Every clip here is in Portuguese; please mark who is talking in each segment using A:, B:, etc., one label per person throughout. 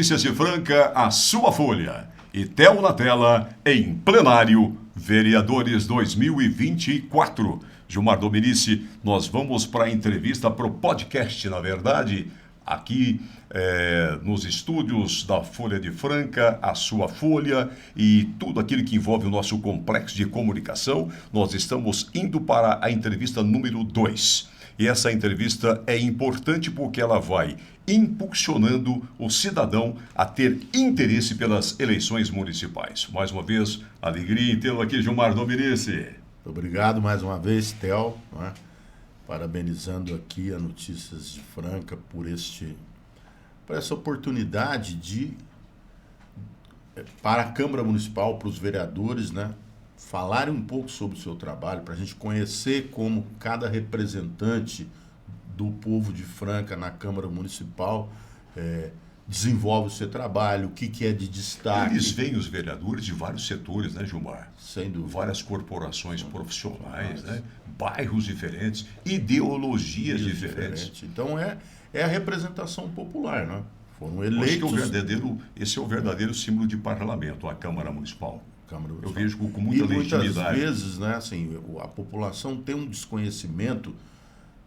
A: Notícias de Franca, a sua Folha. E Theo na tela, em plenário, Vereadores 2024. Gilmar Dominici, nós vamos para a entrevista, para o podcast, na verdade, aqui nos estúdios da Folha de Franca, a sua Folha e tudo aquilo que envolve o nosso complexo de comunicação. Nós estamos indo para a entrevista número 2. E essa entrevista é importante porque ela vai impulsionando o cidadão a ter interesse pelas eleições municipais. Mais uma vez, alegria em tê-lo aqui, Gilmar Dominici.
B: Obrigado mais uma vez, Theo, né? Parabenizando aqui a Notícias de Franca por essa oportunidade para a Câmara Municipal, para os vereadores, né, falarem um pouco sobre o seu trabalho, para a gente conhecer como cada representante do povo de Franca na Câmara Municipal desenvolve o seu trabalho, o que é de destaque.
A: Eles veem os vereadores de vários setores, né, Gilmar?
B: Sem dúvida.
A: Várias corporações profissionais, né? Bairros diferentes, ideologias diferentes.
B: Então é a representação popular, né? Foram eleitos...
A: Esse é o verdadeiro símbolo de parlamento, a Câmara Municipal. Eu vejo com muita legitimidade.
B: Muitas vezes, né, assim, a população tem um desconhecimento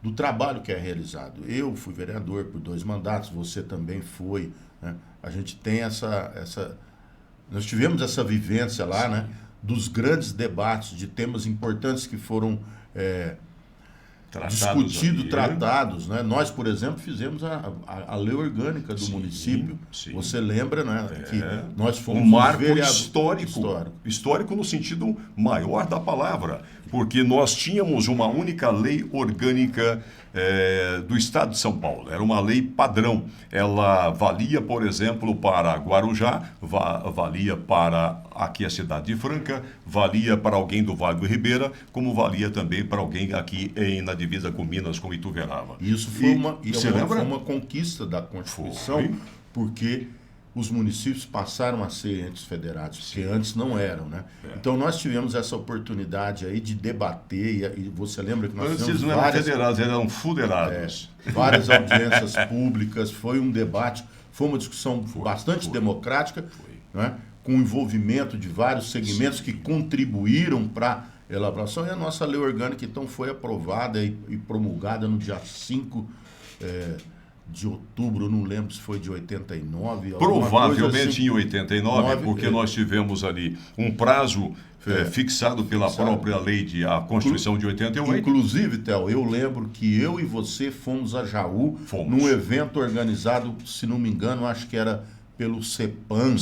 B: do trabalho que é realizado. Eu fui vereador por 2 mandatos, você também foi, né? A gente tem nós tivemos essa vivência lá, sim, né, dos grandes debates de temas importantes que foram tratados, né? Nós, por exemplo, fizemos a lei orgânica do município. Sim. Você lembra, né, que nós fomos
A: um marco histórico no sentido maior da palavra, porque nós tínhamos uma única lei orgânica do Estado de São Paulo. Era uma lei padrão. Ela valia, por exemplo, para Guarujá, valia para aqui a cidade de Franca, valia para alguém do Vale do Ribeira, como valia também para alguém aqui na divisa com Minas, como Ituverava.
B: Isso foi uma conquista da Constituição, porque os municípios passaram a ser entes federados, porque antes não eram, né? Então nós tivemos essa oportunidade aí de debater, e você lembra que nós
A: antes
B: fizemos
A: não eram federados, eram federados.
B: Várias audiências públicas, foi um debate, foi uma discussão bastante democrática, né? Com o envolvimento de vários segmentos que contribuíram para a elaboração, e a nossa lei orgânica então foi aprovada e promulgada no dia 5 de outubro, eu não lembro se foi de 89.
A: Provavelmente
B: assim,
A: em 89, porque nós tivemos ali um prazo fixado pela própria lei a Constituição de 88.
B: Inclusive, Theo, eu lembro que eu e você fomos a Jaú num evento organizado, se não me engano, acho que era pelo CEPAM.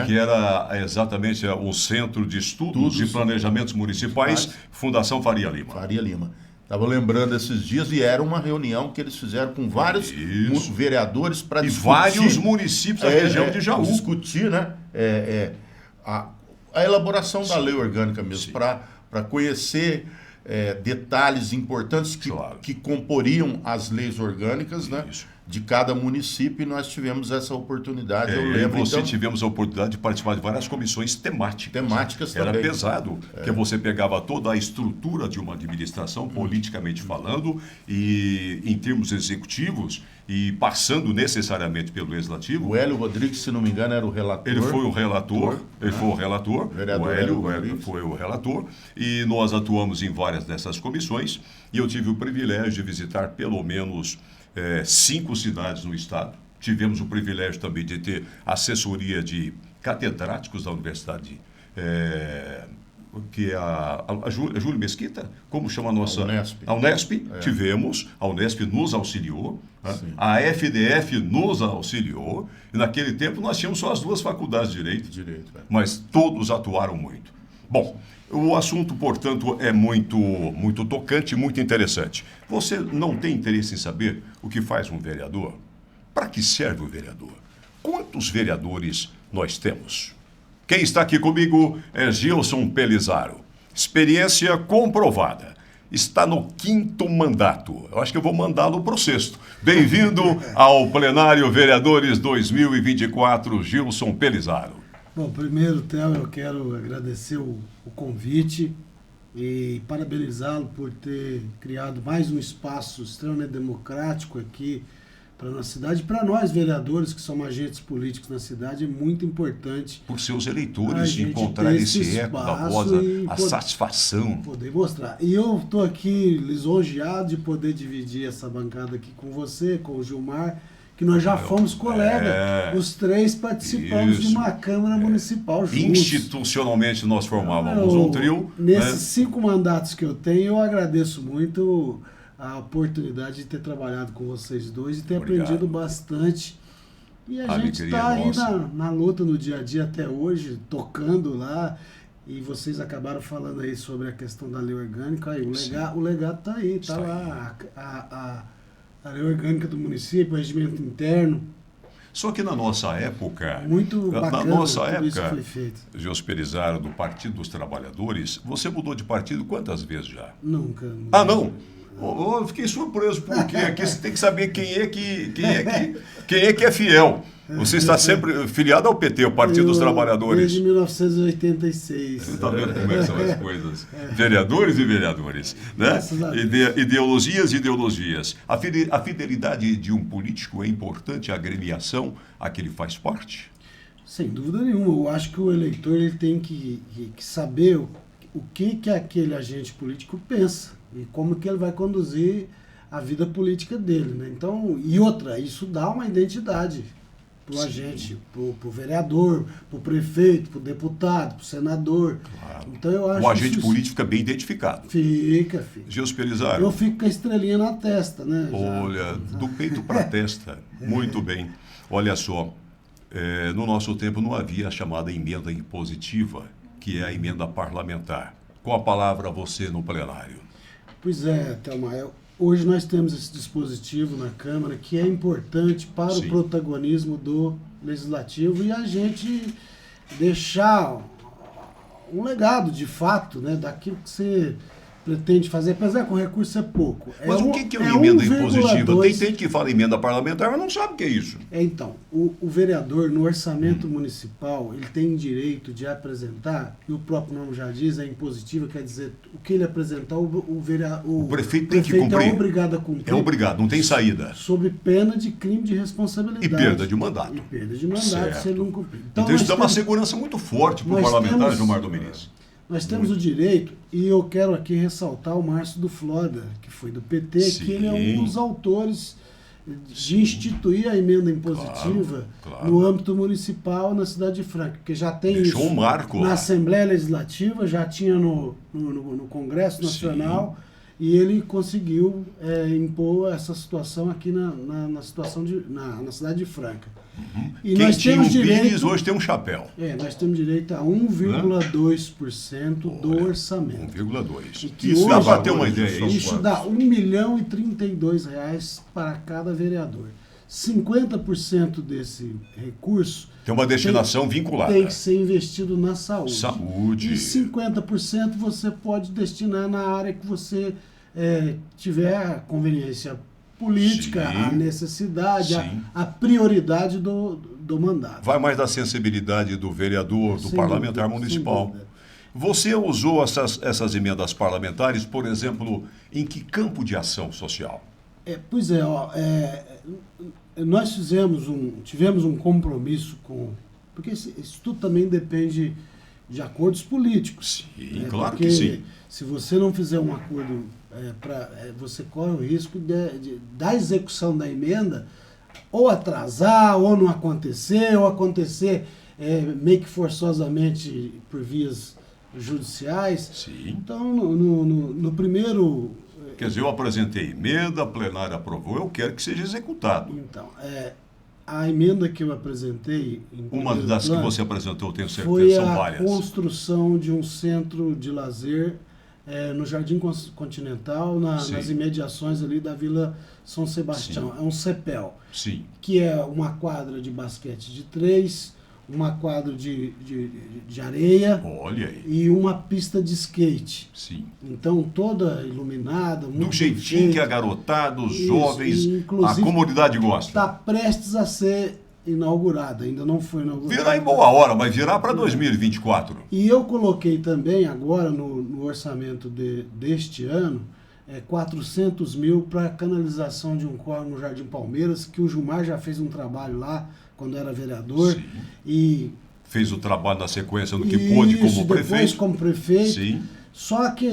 B: Que era exatamente o Centro de Estudos e Planejamentos Municipais, Fundação Faria Lima. Estava lembrando esses dias e era uma reunião que eles fizeram com vários vereadores para discutir.
A: E vários municípios da região de Jaú.
B: Discutir, né, a elaboração da lei orgânica mesmo, para conhecer detalhes importantes que comporiam as leis orgânicas, né, de cada município, e nós tivemos essa oportunidade. Eu lembro,
A: tivemos a oportunidade de participar de várias comissões temáticas também. Era pesado, porque você pegava toda a estrutura de uma administração, politicamente falando, e em termos executivos, e passando necessariamente pelo Legislativo.
B: O Hélio Rodrigues, se não me engano, era o relator.
A: Ele foi o relator. O Hélio foi o relator, e nós atuamos em várias dessas comissões, e eu tive o privilégio de visitar pelo menos 5 cidades no estado. Tivemos o privilégio também de ter assessoria de catedráticos da universidade, que é a Júlio Mesquita, como chama a nossa... A Unesp. Tivemos, a Unesp nos auxiliou, né? A FDF nos auxiliou, e naquele tempo nós tínhamos só as 2 faculdades de Direito. Mas todos atuaram muito. Bom, o assunto, portanto, é muito tocante, muito interessante. Você não tem interesse em saber o que faz um vereador? Para que serve o vereador? Quantos vereadores nós temos? Quem está aqui comigo é Gilson Pelizaro. Experiência comprovada. Está no 5º mandato. Eu acho que eu vou mandá-lo para o 6º. Bem-vindo ao Plenário Vereadores 2024, Gilson Pelizaro.
C: Bom, primeiro, Theo, eu quero agradecer o convite e parabenizá-lo por ter criado mais um espaço extremamente democrático aqui para a nossa cidade. Para nós, vereadores, que somos agentes políticos na cidade, é muito importante.
A: Por seus eleitores encontrar esse eco da voz, a satisfação.
C: Poder mostrar. E eu estou aqui lisonjeado de poder dividir essa bancada aqui com você, com o Gilmar, que nós já fomos colegas. Os três participamos de uma Câmara Municipal juntos.
A: Institucionalmente nós formávamos um trio.
C: Nesses 5 mandatos que eu tenho, eu agradeço muito a oportunidade de ter trabalhado com vocês dois e ter aprendido bastante. E a gente está aí na luta no dia a dia até hoje, tocando lá. E vocês acabaram falando aí sobre a questão da lei orgânica. Aí, o legado está aí, está lá. A lei orgânica do município, o regimento interno.
A: Só que na nossa época...
C: Muito bacana,
A: na nossa época,
C: isso foi feito.
A: Gilsperizaro, do Partido dos Trabalhadores, você mudou de partido quantas vezes já?
C: Nunca.
A: Não? Eu fiquei surpreso, porque aqui você tem que saber quem é que é fiel. Você está sempre filiado ao PT, o Partido dos Trabalhadores.
C: Desde 1986.
A: Você está vendo como são as coisas. Vereadores e vereadores. Né? Ideologias. A fidelidade de um político é importante, a agremiação a que ele faz parte?
C: Sem dúvida nenhuma. Eu acho que o eleitor ele tem que saber o que aquele agente político pensa e como que ele vai conduzir a vida política dele. Né? Então, isso dá uma identidade para o agente, para o vereador, para o prefeito, para o deputado, para o senador.
A: Claro.
C: Então, eu acho
A: o agente político fica bem identificado.
C: Fica.
A: Gilsperizaro.
C: Eu fico com a estrelinha na testa, né?
A: Olha, do peito para a testa. Muito bem. Olha só, no nosso tempo não havia a chamada emenda impositiva, que é a emenda parlamentar. Com a palavra você no plenário.
C: Pois é, Thelma. Hoje nós temos esse dispositivo na Câmara que é importante para o protagonismo do Legislativo e a gente deixar um legado de fato, né, daquilo que você pretende fazer, apesar que o recurso é pouco.
A: Mas o que é uma emenda impositiva? Tem gente que fala emenda parlamentar, mas não sabe o que é isso.
C: Então, o vereador, no orçamento municipal, ele tem direito de apresentar, e o próprio nome já diz, é impositiva, quer dizer, o que ele apresentar, o
A: prefeito tem que cumprir.
C: É obrigado a cumprir.
A: É obrigado, não tem saída.
C: Sob pena de crime de responsabilidade.
A: E perda de mandato.
C: Se ele não cumprir.
A: Então isso dá uma segurança muito forte para o parlamentar, Gilmar Dominici.
C: Nós temos o direito, e eu quero aqui ressaltar o Márcio do Floda, que foi do PT, que ele é um dos autores de instituir a emenda impositiva no âmbito municipal na cidade de Franca, porque já tem
A: isso um marco
C: na Assembleia Legislativa, já tinha no Congresso Nacional, e ele conseguiu impor essa situação aqui na cidade de Franca. E
A: quem nós tinha temos direito, hoje tem um chapéu.
C: Nós temos direito a 1,2% do orçamento.
A: 1,2%. Isso dá para ter uma ideia.
C: Isso dá R$1.032 para cada vereador. 50% desse recurso
A: tem uma destinação vinculada.
C: Tem que ser investido na saúde.
A: E
C: 50% você pode destinar na área que você tiver a conveniência política, a necessidade, a prioridade do mandato.
A: Vai mais da sensibilidade do vereador, do parlamentar municipal. Você usou essas emendas parlamentares, por exemplo, em que campo de ação social?
C: Nós tivemos um compromisso porque isso tudo também depende de acordos políticos.
A: Sim, claro que sim.
C: Se você não fizer um acordo, você corre o risco da execução da emenda ou atrasar, ou não acontecer, ou acontecer meio que forçosamente por vias judiciais.
A: Sim.
C: Então, no primeiro...
A: Quer dizer, eu apresentei emenda, a plenária aprovou, eu quero que seja executado.
C: Então, a emenda que eu apresentei...
A: Uma das que você apresentou, tenho certeza, são várias.
C: Foi a construção de um centro de lazer no Jardim Continental, nas imediações ali da Vila São Sebastião.
A: Sim.
C: É um CEPEL.
A: Sim.
C: Que é uma quadra de basquete de 3, uma quadra de areia.
A: Olha aí.
C: E uma pista de skate.
A: Sim.
C: Então, toda iluminada, muito
A: do jeitinho que a garotada, os jovens, a comunidade gosta.
C: Está prestes a ser inaugurada, ainda não foi inaugurada.
A: Virá em boa hora, vai virar para 2024.
C: E eu coloquei também agora no orçamento deste ano 400 mil para canalização de um córrego no Jardim Palmeiras, que o Gilmar já fez um trabalho lá quando era vereador.
A: Sim.
C: E
A: fez o trabalho na sequência do que pôde como prefeito.
C: Depois como prefeito.
A: Sim.
C: Só que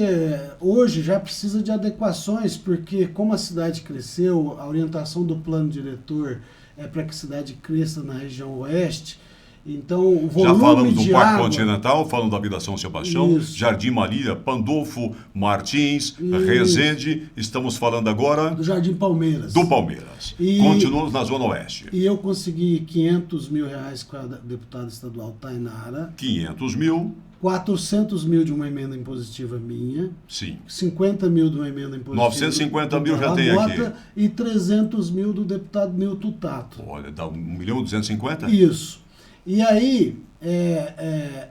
C: hoje já precisa de adequações, porque como a cidade cresceu, a orientação do plano diretor é para que a cidade cresça na região oeste. Então, o volume
A: já falamos do Parque
C: água,
A: Continental, falando da Vila São Sebastião, isso. Jardim Maria, Pandolfo, Martins, isso. Resende. Estamos falando agora
C: do Jardim Palmeiras.
A: Do Palmeiras. Continuamos na Zona Oeste.
C: E eu consegui 500 mil reais com a deputada estadual Tainara.
A: 500 mil.
C: 400 mil de uma emenda impositiva minha.
A: Sim.
C: 50 mil de uma emenda impositiva.
A: 950 mil já tem aqui.
C: E 300 mil do deputado Nilton Tato.
A: Olha, dá 1.250.000?
C: Isso. E aí,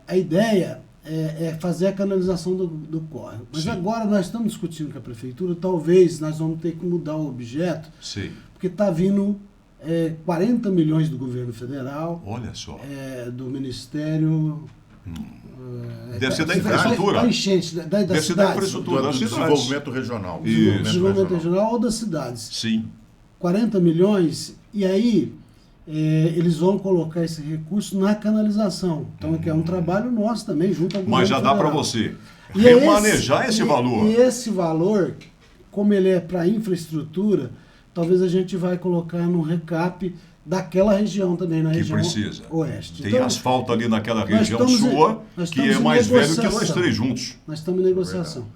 C: a ideia é fazer a canalização do córrego. Mas
A: Sim.
C: agora nós estamos discutindo com a prefeitura, talvez nós vamos ter que mudar o objeto,
A: Sim.
C: porque está vindo 40 milhões do governo federal.
A: Olha só.
C: Do Ministério...
A: Deve ser da infraestrutura.
C: Da enchente, da
A: Deve ser da infraestrutura,
B: do desenvolvimento regional.
C: Desenvolvimento regional ou das cidades.
A: Sim.
C: 40 milhões, e aí eles vão colocar esse recurso na canalização. Então, que é um trabalho nosso também, junto ao governo
A: Mas já dá
C: federal.
A: para você remanejar esse valor.
C: E esse valor, como ele é para infraestrutura, talvez a gente vai colocar no recap daquela região também, na região oeste.
A: Tem então, asfalto ali naquela região sua, que é mais velho que nós três juntos.
C: Nós estamos em negociação.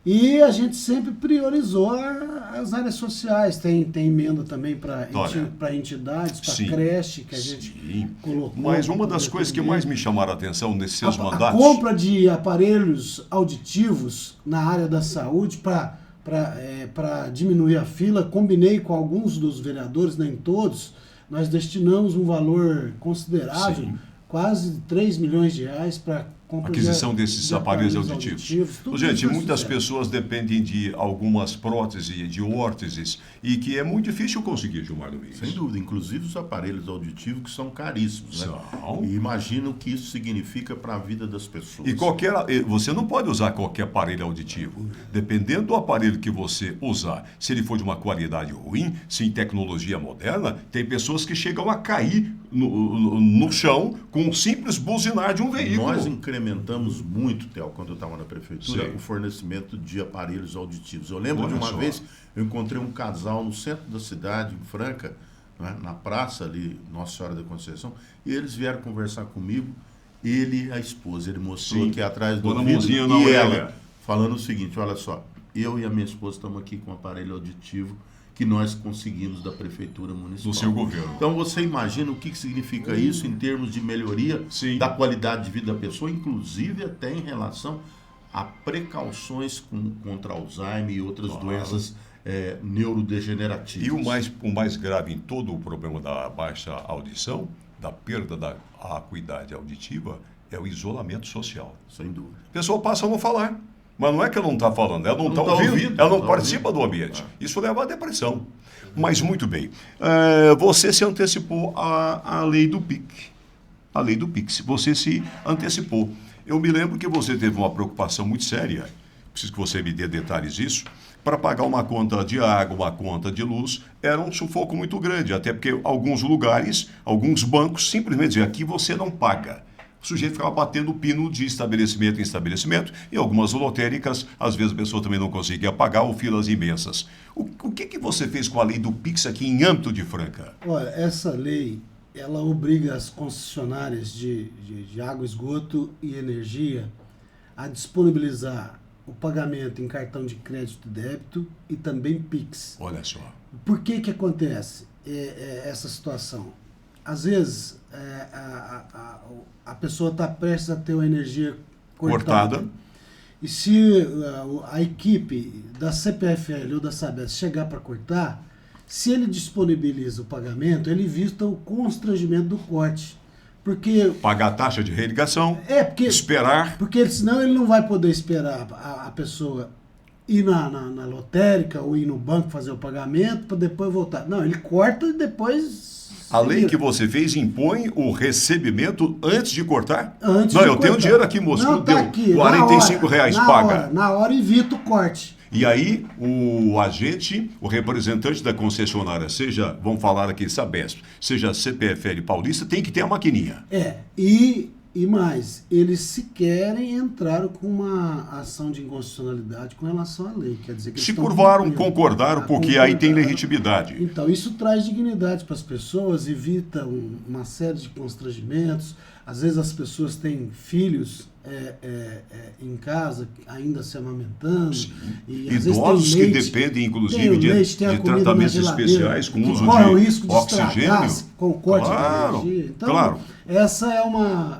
C: E a gente sempre priorizou as áreas sociais. Tem emenda também para entidades, para creche, que a gente colocou.
A: Mas uma das coisas que mais me chamaram a atenção nesses seus mandatos...
C: A compra de aparelhos auditivos na área da saúde para diminuir a fila. Combinei com alguns dos vereadores, nem todos, nós destinamos um valor considerável, quase 3 milhões de reais para
A: aquisição desses aparelhos auditivos. Gente, muitas pessoas dependem de algumas próteses, de órteses, e que é muito difícil conseguir, Gilmar Domingues.
B: Sem dúvida, inclusive os aparelhos auditivos que são caríssimos. Né? E imagina o que isso significa para a vida das pessoas.
A: E você não pode usar qualquer aparelho auditivo. Dependendo do aparelho que você usar, se ele for de uma qualidade ruim, sem tecnologia moderna, tem pessoas que chegam a cair no chão com um simples buzinar de um veículo.
B: Nós incrementamos muito, Theo, quando eu estava na prefeitura, o fornecimento de aparelhos auditivos. Eu lembro de uma vez, eu encontrei um casal no centro da cidade, em Franca, né, na praça ali, Nossa Senhora da Conceição, e eles vieram conversar comigo, ele e a esposa. Ele mostrou aqui atrás do vidro, e ela, falando o seguinte, olha só, eu e a minha esposa estamos aqui com um aparelho auditivo que nós conseguimos da Prefeitura Municipal.
A: Do seu governo.
B: Então você imagina o que significa isso em termos de melhoria da qualidade de vida da pessoa, inclusive até em relação a precauções contra Alzheimer e outras doenças neurodegenerativas.
A: E o mais grave em todo o problema da baixa audição, da perda da acuidade auditiva, é o isolamento social.
B: Sem dúvida.
A: A pessoa passa a não falar. Mas não é que ela não está falando, ela não está ouvindo, ela não participa do ambiente. Isso leva à depressão. Mas muito bem. Você se antecipou à lei do PIC. A lei do PIX. Você se antecipou. Eu me lembro que você teve uma preocupação muito séria, preciso que você me dê detalhes disso, para pagar uma conta de água, uma conta de luz, era um sufoco muito grande, até porque alguns lugares, alguns bancos simplesmente diziam, aqui você não paga. O sujeito ficava batendo o pino de estabelecimento em estabelecimento, e algumas lotéricas, às vezes a pessoa também não conseguia pagar, ou filas imensas. O que você fez com a lei do PIX aqui em âmbito de Franca?
C: Olha, essa lei, ela obriga as concessionárias de água, esgoto e energia a disponibilizar o pagamento em cartão de crédito e débito e também PIX.
A: Olha só.
C: Por que acontece essa situação? Às vezes, a pessoa está prestes a ter uma energia cortada. E se a equipe da CPFL ou da Sabesp chegar para cortar, se ele disponibiliza o pagamento, ele evita o constrangimento do corte. Porque
A: pagar a taxa de religação, esperar.
C: Porque senão ele não vai poder esperar a pessoa ir na lotérica ou ir no banco fazer o pagamento para depois voltar. Não, ele corta e depois...
A: A lei que você fez impõe o recebimento antes de cortar?
C: Antes
A: não,
C: de
A: eu
C: cortar.
A: tenho dinheiro aqui, moço.
C: Não, tá aqui,
A: R$45 paga.
C: Na hora evita o corte.
A: E aí o agente, o representante da concessionária, seja, vamos falar aqui, Sabesp, seja CPFL Paulista, tem que ter a maquininha.
C: E mais, eles sequer entraram com uma ação de inconstitucionalidade com relação à lei. Quer dizer que
A: se curvaram, concordaram, porque aí tem legitimidade.
C: Então, isso traz dignidade para as pessoas, evita uma série de constrangimentos. Às vezes as pessoas têm filhos em casa, ainda se amamentando.
A: E idosos que dependem, inclusive, de tratamentos especiais com uso de oxigênio.
C: Com o corte de energia. Então, essa é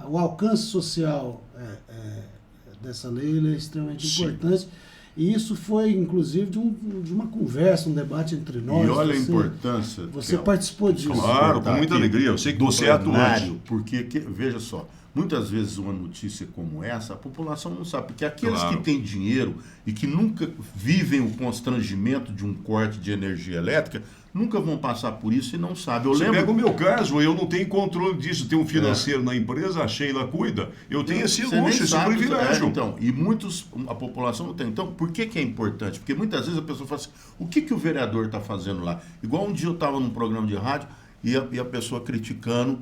C: o alcance social dessa lei, ele é extremamente importante. E isso foi, inclusive, de uma conversa, um debate entre nós.
B: E olha a importância.
C: Você participou disso.
A: Claro, com muita alegria. Eu sei que você é atuante.
B: Porque, veja só, muitas vezes uma notícia como essa, a população não sabe. Porque aqueles que têm dinheiro e que nunca vivem o constrangimento de um corte de energia elétrica, nunca vão passar por isso e não sabem.
A: Você pega o meu caso, eu não tenho controle disso. Tem um financeiro na empresa, a Sheila cuida. Eu tenho esse luxo, esse privilégio.
B: Então, e a população não tem. Então, por que é importante? Porque muitas vezes a pessoa fala assim, o que o vereador está fazendo lá? Igual um dia eu estava num programa de rádio e a pessoa criticando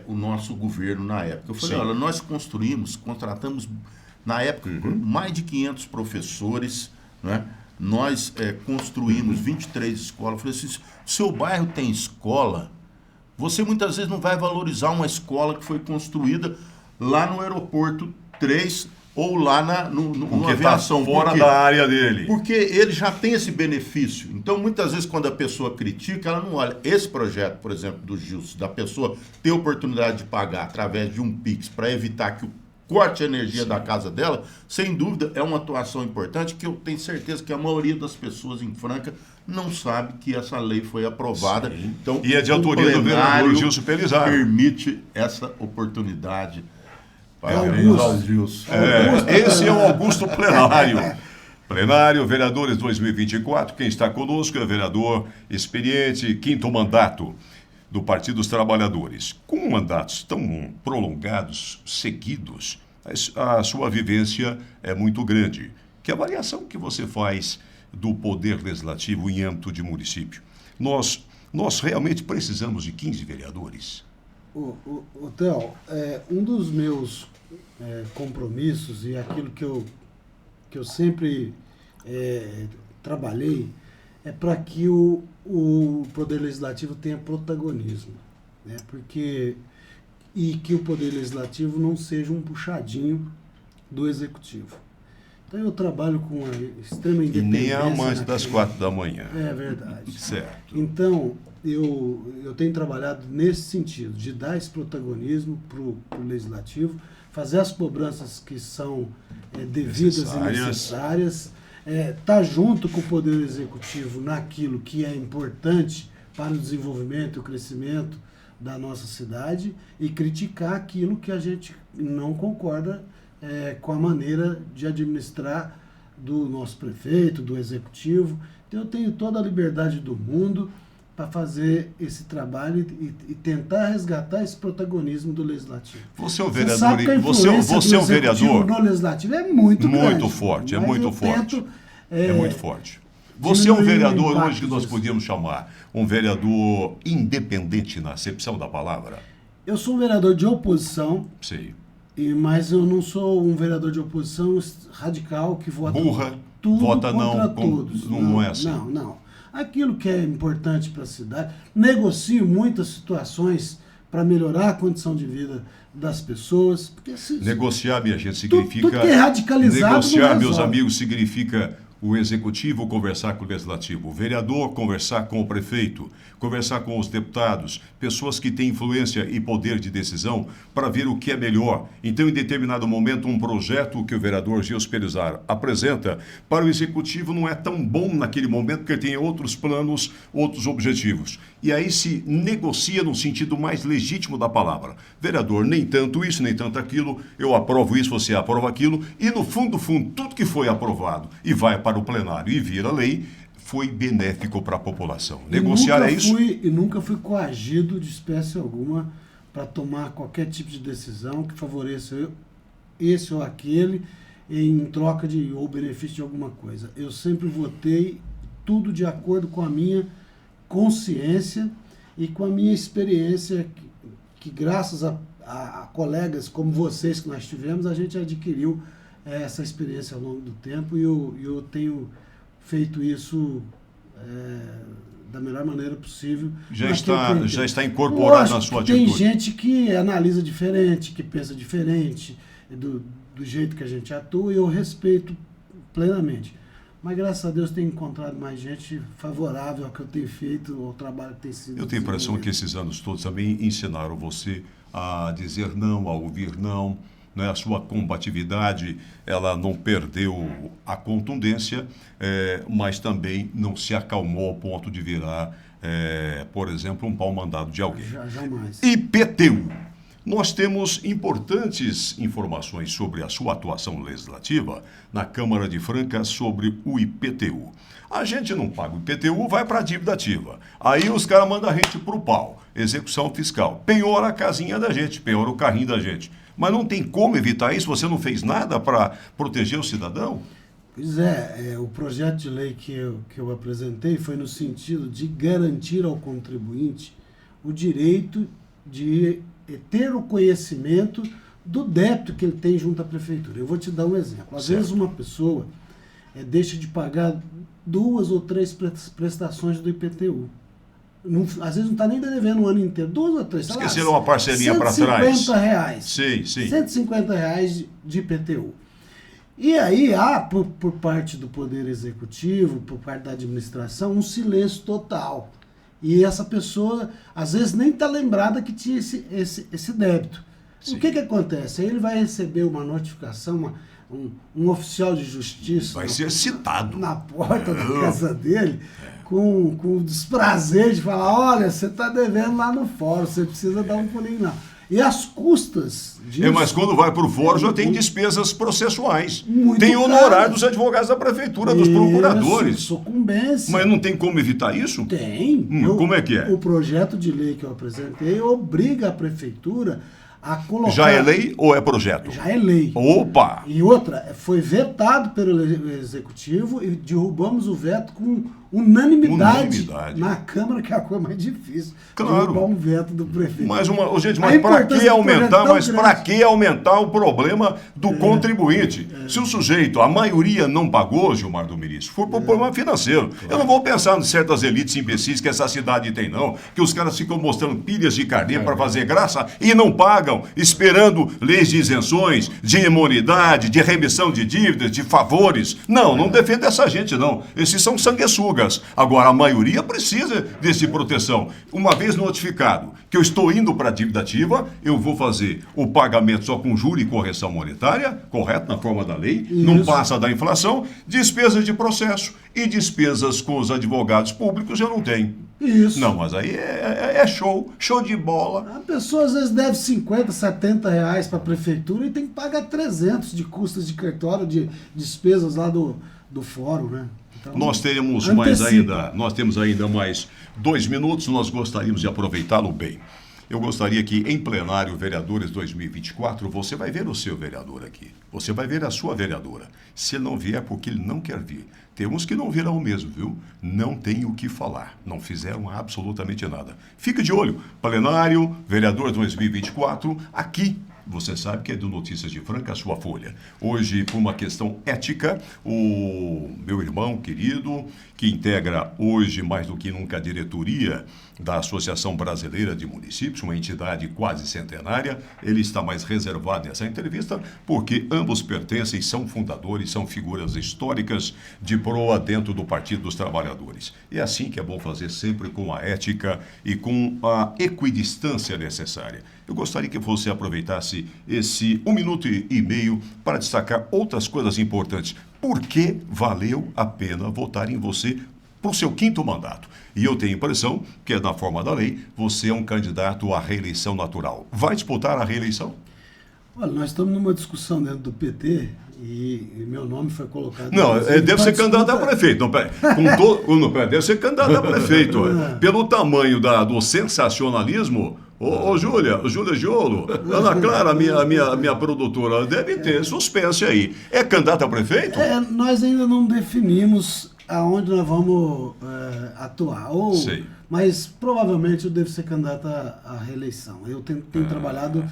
B: o nosso governo na época. Eu falei, olha, nós contratamos, na época, mais de 500 professores, né? Nós construímos 23 escolas. Eu falei assim, seu bairro tem escola, você muitas vezes não vai valorizar uma escola que foi construída lá no aeroporto 3 ou lá no aviação.
A: Fora da área dele.
B: Porque ele já tem esse benefício. Então, muitas vezes, quando a pessoa critica, ela não olha. Esse projeto, por exemplo, do Gilson, da pessoa ter oportunidade de pagar através de um Pix para evitar que o corte de energia da casa dela, sem dúvida, é uma atuação importante que eu tenho certeza que a maioria das pessoas em Franca não sabe que essa lei foi aprovada. Então,
A: e é de autoria do vereador Gilson Pelizar.
B: Permite essa oportunidade.
C: Parabéns ao Gilson.
A: Esse é o Augusto Plenário. Plenário, vereadores 2024. Quem está conosco é o vereador experiente, 5º mandato do Partido dos Trabalhadores. Com mandatos tão prolongados, seguidos, a sua vivência é muito grande. Que avaliação que você faz do poder legislativo em âmbito de município? Nós realmente precisamos de 15 vereadores?
C: Theo, um dos meus compromissos e aquilo que eu sempre trabalhei é para que o Poder Legislativo tenha protagonismo, né? E que o Poder Legislativo não seja um puxadinho do Executivo. Então eu trabalho com uma extrema independência.
A: E nem amante das 4 da manhã.
C: É verdade.
A: Certo.
C: Então, eu tenho trabalhado nesse sentido, de dar esse protagonismo para o Legislativo, fazer as cobranças que são devidas e necessárias, estar junto com o Poder Executivo naquilo que é importante para o desenvolvimento e o crescimento da nossa cidade e criticar aquilo que a gente não concorda com a maneira de administrar do nosso prefeito, do Executivo. Então eu tenho toda a liberdade do mundo para fazer esse trabalho e tentar resgatar esse protagonismo do Legislativo.
A: Você é um vereador, você é um vereador
C: no Legislativo é muito grande,
A: forte, é muito forte. É muito forte. Você é um vereador hoje que nós podíamos chamar um vereador independente na acepção da palavra?
C: Eu sou um vereador de oposição.
A: Sim.
C: Mas eu não sou um vereador de oposição radical que vota tudo
A: vota
C: contra todos.
A: Não é assim.
C: Não. Aquilo que é importante para a cidade, negocio muitas situações para melhorar a condição de vida das pessoas. Porque
A: negociar, minha gente, significa...
C: Tudo que é radicalizado
A: negociar, meus amigos, significa o Executivo conversar com o Legislativo, o vereador conversar com o prefeito, conversar com os deputados, pessoas que têm influência e poder de decisão para ver o que é melhor. Então, em determinado momento, um projeto que o vereador Gilson Pelizar apresenta para o Executivo não é tão bom naquele momento porque tem outros planos, outros objetivos. E aí se negocia no sentido mais legítimo da palavra. Vereador, nem tanto isso, nem tanto aquilo, eu aprovo isso, você aprova aquilo, e no fundo, tudo que foi aprovado e vai para o plenário e vira lei, foi benéfico para a população. Negociar é isso?
C: E nunca fui coagido de espécie alguma para tomar qualquer tipo de decisão que favoreça esse ou aquele. em troca ou benefício de alguma coisa. Eu sempre votei tudo de acordo com a minha consciência e com a minha experiência, que graças a colegas como vocês que nós tivemos, a gente adquiriu essa experiência ao longo do tempo, e eu tenho feito isso da melhor maneira possível.
A: Já está incorporado na sua atitude.
C: Tem gente que analisa diferente, que pensa diferente do jeito que a gente atua, e eu respeito plenamente. Mas, graças a Deus, tenho encontrado mais gente favorável ao que eu tenho feito, ao trabalho que tem sido.
A: Eu tenho a impressão que esses anos todos também ensinaram você a dizer não, a ouvir não, né? A sua combatividade, ela não perdeu a contundência, mas também não se acalmou ao ponto de virar, por exemplo, um pau-mandado de alguém.
C: Jamais.
A: IPTU. Nós temos importantes informações sobre a sua atuação legislativa na Câmara de Franca sobre o IPTU. A gente não paga o IPTU, vai para a dívida ativa. Aí os caras mandam a gente para o pau, execução fiscal. Penhora a casinha da gente, penhora o carrinho da gente. Mas não tem como evitar isso? Você não fez nada para proteger o cidadão?
C: Pois o projeto de lei que eu apresentei foi no sentido de garantir ao contribuinte o direito de ter o conhecimento do débito que ele tem junto à prefeitura. Eu vou te dar um exemplo. Às vezes uma pessoa deixa de pagar 2 ou 3 prestações do IPTU. Às vezes não está nem devendo o ano inteiro. 2 ou 3.
A: Esqueceram uma parcelinha para trás.
C: R$150.
A: Sim.
C: R$150 de IPTU. E aí há, por parte do Poder Executivo, por parte da administração, um silêncio total. E essa pessoa, às vezes, nem está lembrada que tinha esse débito. Sim. O que acontece? Aí ele vai receber uma notificação, um oficial de justiça...
A: Vai ser citado.
C: Na porta da casa dele, com o desprazer de falar, olha, você está devendo lá no fórum, você precisa dar um pulinho lá. E as custas disso...
A: Mas quando vai para o fórum já tem despesas processuais.
C: Muito
A: tem honorário dos advogados da prefeitura, dos procuradores.
C: Sucumbência.
A: Mas não tem como evitar isso?
C: Tem.
A: Como é que é?
C: O projeto de lei que eu apresentei obriga a prefeitura a colocar...
A: Já é lei ou é projeto?
C: Já é lei.
A: Opa!
C: E outra, foi vetado pelo Executivo e derrubamos o veto com unanimidade na Câmara, que é a coisa mais difícil.
A: Claro.
C: Derrubar um veto do prefeito.
A: Mas para que aumentar? Mas para que aumentar o problema do contribuinte? Se o sujeito, a maioria não pagou, Gilmar do Ministro, foi por problema financeiro. Claro. Eu não vou pensar em certas elites imbecis que essa cidade tem, não. Que os caras ficam mostrando pilhas de carnê para fazer graça e não pagam, esperando leis de isenções, de imunidade, de remissão de dívidas, de favores. Não defendo essa gente, não. Esses são sanguessugas. Agora, a maioria precisa desse proteção. Uma vez notificado que eu estou indo para a dívida ativa, eu vou fazer o pagamento só com juros e correção monetária, correto, na forma da lei, isso. Não passa da inflação, despesas de processo e despesas com os advogados públicos eu não tenho.
C: Isso.
A: Não, mas aí é show de bola.
C: A pessoa às vezes deve 50, 70 reais para a prefeitura e tem que pagar 300 de custas de cartório, de despesas lá do fórum, né? Então, nós
A: temos ainda mais 2 minutos, nós gostaríamos de aproveitá-lo bem. Eu gostaria que em plenário Vereadores 2024, você vai ver o seu vereador aqui. Você vai ver a sua vereadora. Se ele não vier, porque ele não quer vir. Temos que não virão mesmo, viu? Não tem o que falar. Não fizeram absolutamente nada. Fique de olho. Plenário Vereadores 2024, aqui. Você sabe que é do Notícias de Franca, a sua folha. Hoje, por uma questão ética, o meu irmão querido, que integra hoje mais do que nunca a diretoria da Associação Brasileira de Municípios, uma entidade quase centenária, ele está mais reservado nessa entrevista, porque ambos pertencem, são fundadores, são figuras históricas de proa dentro do Partido dos Trabalhadores. É assim que é bom fazer, sempre com a ética e com a equidistância necessária. Eu gostaria que você aproveitasse esse 1 minuto e meio para destacar outras coisas importantes. Por que valeu a pena votar em você para o seu 5º mandato? E eu tenho a impressão que, na forma da lei, você é um candidato à reeleição natural. Vai disputar a reeleição?
C: Olha, nós estamos numa discussão dentro do PT e meu nome foi colocado...
A: Não, deve ser candidato a prefeito. Deve ser candidato a prefeito. Pelo tamanho do sensacionalismo, Ô, Júlia Giolo, Ana Clara, minha produtora, deve ter suspense aí. É candidato a prefeito?
C: Nós ainda não definimos aonde nós vamos atuar. Mas provavelmente eu devo ser candidato à reeleição. Eu tenho trabalhado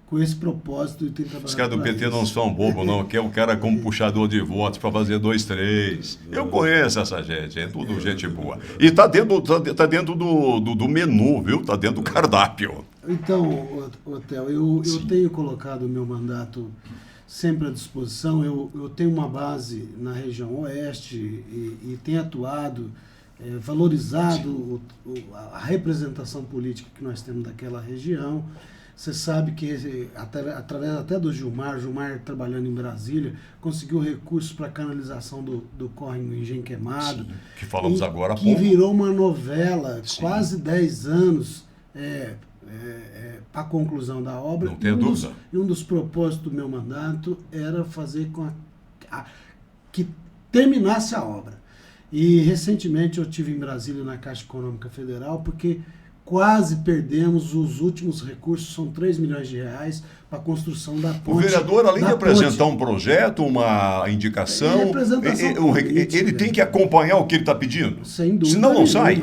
C: com esse propósito e tenho trabalhado.
A: Os caras do PT não são bobos, não, que é o cara como puxador de votos para fazer 2, 3. Eu conheço essa gente, é tudo gente boa. E tá dentro do menu, viu? Tá dentro do cardápio.
C: Então, Otel, eu tenho colocado o meu mandato sempre à disposição. Eu tenho uma base na região oeste e tenho atuado, valorizado a representação política que nós temos daquela região. Você sabe que, através até do Gilmar trabalhando em Brasília, conseguiu recursos para a canalização do córrego Engenho Queimado.
A: Sim, que falamos agora há
C: pouco.
A: Que
C: virou uma novela, quase 10 anos para a conclusão da obra.
A: Não tenho dúvida.
C: E um dos propósitos do meu mandato era fazer com que terminasse a obra. E, recentemente, eu estive em Brasília, na Caixa Econômica Federal, porque quase perdemos os últimos recursos, são 3 milhões de reais para a construção da ponte.
A: O vereador, além de apresentar um projeto, uma indicação, ele tem que acompanhar o que ele está pedindo.
C: Sem dúvida.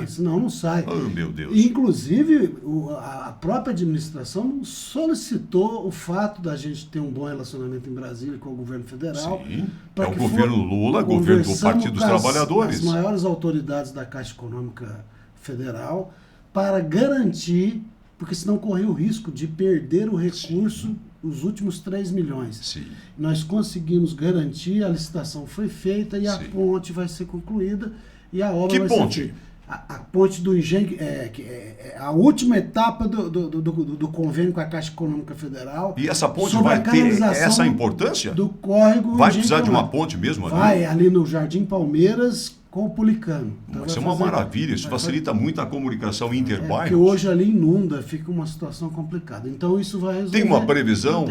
C: Senão não sai.
A: Oh, meu Deus.
C: Inclusive, a própria administração solicitou o fato da gente ter um bom relacionamento em Brasília com o governo federal.
A: Sim, é o governo Lula, governo do Partido dos Trabalhadores.
C: As maiores autoridades da Caixa Econômica Federal, para garantir, porque senão corria o risco de perder o recurso, os últimos 3 milhões.
A: Sim.
C: Nós conseguimos garantir, a licitação foi feita e a ponte vai ser concluída e a obra vai ser feita. A ponte do Engenho, que é a última etapa do convênio com a Caixa Econômica Federal.
A: E essa ponte vai ter essa importância?
C: Do córrego.
A: Vai precisar de uma ponte mesmo?
C: Vai, ali no Jardim Palmeiras, com o Policano.
A: Então, isso é uma maravilha, isso facilita muito a comunicação interbairros.
C: Porque hoje ali inunda, fica uma situação complicada. Então isso vai resolver.
A: Tem uma previsão,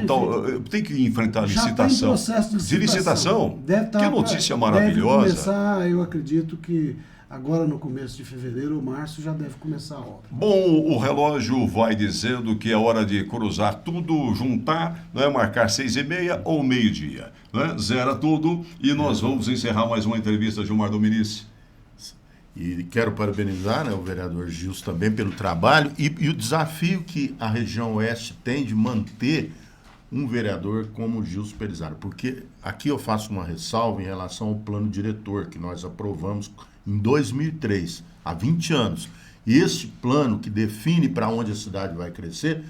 A: tem que enfrentar a licitação. Já tem
C: processo de licitação.
A: Que notícia maravilhosa.
C: Deve começar, eu acredito que agora no começo de fevereiro ou março já deve começar a obra.
A: Bom, o relógio vai dizendo que é hora de cruzar tudo, juntar, marcar 6h30 ou meio-dia. Zera tudo e nós vamos encerrar mais uma entrevista, Gilmar Dominici.
B: E quero parabenizar o vereador Gilson também pelo trabalho e o desafio que a região oeste tem de manter um vereador como o Gilson Pelizaro. Porque aqui eu faço uma ressalva em relação ao plano diretor que nós aprovamos em 2003, há 20 anos. E esse plano que define para onde a cidade vai crescer,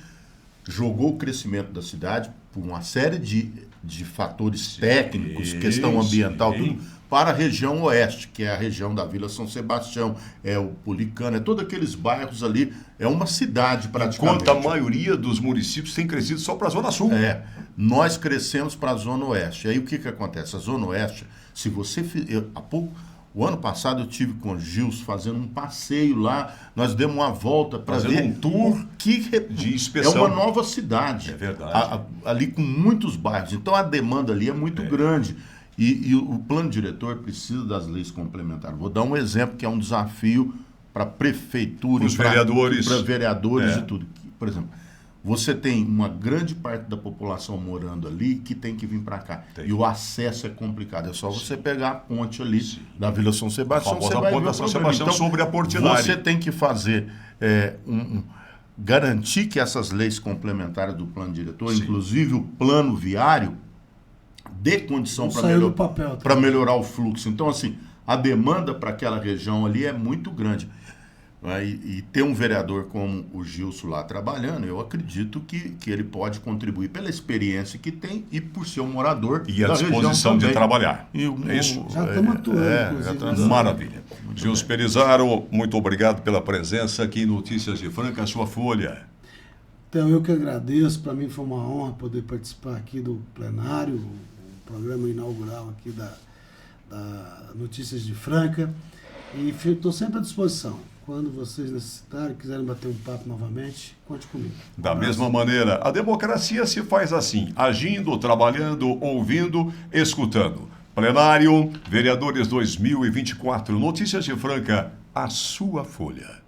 B: jogou o crescimento da cidade por uma série de fatores técnicos, questão ambiental, tudo, para a região oeste, que é a região da Vila São Sebastião, é o Policano, é todos aqueles bairros ali, é uma cidade praticamente.
A: Enquanto a maioria dos municípios tem crescido só para a Zona Sul.
B: Nós crescemos para a Zona Oeste. Aí o que acontece? A Zona Oeste, se você... O ano passado eu tive com o Gilson fazendo um passeio lá, nós demos uma volta para ver
A: um tour
B: de inspeção. É uma nova cidade.
A: É verdade.
B: Ali com muitos bairros. Então a demanda ali é muito grande. E o plano diretor precisa das leis complementares. Vou dar um exemplo que é um desafio para a prefeitura, para vereadores e tudo. Por exemplo, você tem uma grande parte da população morando ali que tem que vir para cá. E o acesso é complicado. É só você pegar a ponte ali da Vila São Sebastião.
A: Você vai ver São Sebastião então, sobre a Portinari.
B: Você tem que fazer, garantir que essas leis complementares do plano diretor, inclusive o plano viário, dê condição para melhorar o fluxo. Então, assim, a demanda para aquela região ali é muito grande. E ter um vereador como o Gilson lá trabalhando, eu acredito que ele pode contribuir pela experiência que tem e por ser um morador
A: e a disposição de trabalhar.
B: É isso?
C: Já estamos atuando.
A: Maravilha. Gilson Pelizaro, muito obrigado pela presença aqui em Notícias de Franca, a sua folha.
C: Então, eu que agradeço. Para mim foi uma honra poder participar aqui do plenário, o programa inaugural aqui da Notícias de Franca. E estou sempre à disposição. Quando vocês necessitarem, quiserem bater um papo novamente, conte comigo.
A: Da mesma maneira, a democracia se faz assim, agindo, trabalhando, ouvindo, escutando. Plenário, Vereadores 2024, Notícias de Franca, a sua folha.